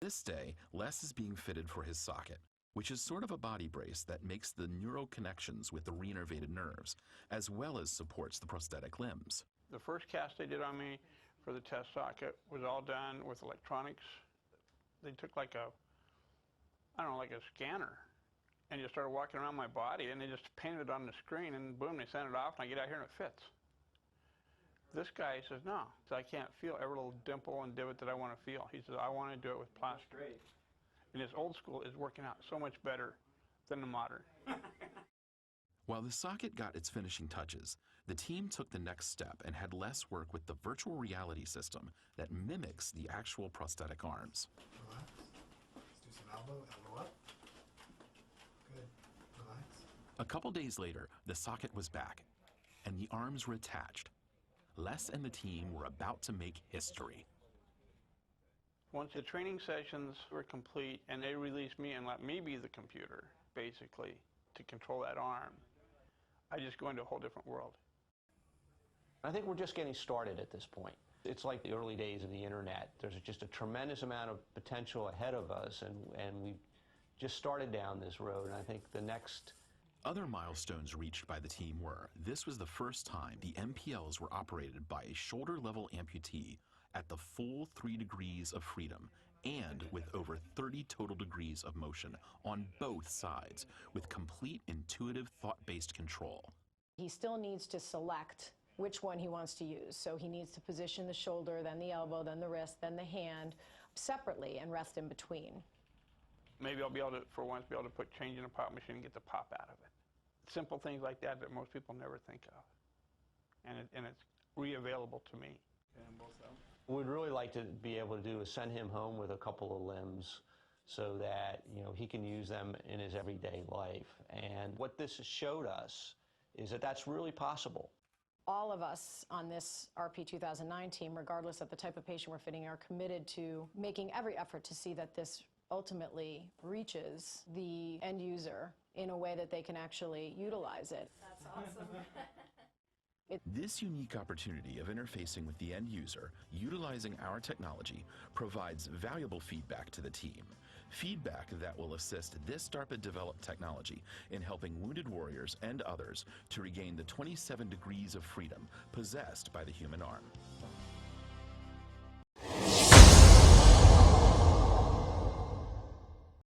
this day, Les is being fitted for his socket, which is sort of a body brace that makes the neural connections with the reinnervated nerves, as well as supports the prosthetic limbs. The first cast they did on me for the test socket was all done with electronics. They took like a, I don't know, like a scanner, and just started walking around my body, and they just painted it on the screen, and boom, they sent it off, and I get out here and it fits. This guy says, no, I can't feel every little dimple and divot that I want to feel. He says, I want to do it with plastic. Great. And this old school is working out so much better than the modern. While the socket got its finishing touches, the team took the next step and had Les work with the virtual reality system that mimics the actual prosthetic arms. Relax. Let's do some elbow up. Good. Relax. A couple days later, the socket was back, and the arms were attached. Les and the team were about to make history. Once the training sessions were complete and they released me and let me be the computer, basically, to control that arm, I just go into a whole different world. I think we're just getting started at this point. It's like the early days of the internet. There's just a tremendous amount of potential ahead of us, and we've just started down this road, and I think the next... Other milestones reached by the team were, this was the first time the MPLs were operated by a shoulder-level amputee at the full 3 degrees of freedom and with over 30 total degrees of motion on both sides, with complete intuitive thought-based control. He still needs to select which one he wants to use. So he needs to position the shoulder, then the elbow, then the wrist, then the hand separately and rest in between. Maybe I'll be able to, for once, be able to put change in a pop machine and get the pop out of it. Simple things like that that most people never think of. And it's re-available to me. What we'd really like to be able to do is send him home with a couple of limbs so that, you know, he can use them in his everyday life. And what this showed us is that that's really possible. All of us on this RP 2009 team, regardless of the type of patient we're fitting, are committed to making every effort to see that this ultimately reaches the end user in a way that they can actually utilize it. That's awesome. This unique opportunity of interfacing with the end user, utilizing our technology, provides valuable feedback to the team. Feedback that will assist this DARPA-developed technology in helping wounded warriors and others to regain the 27 degrees of freedom possessed by the human arm.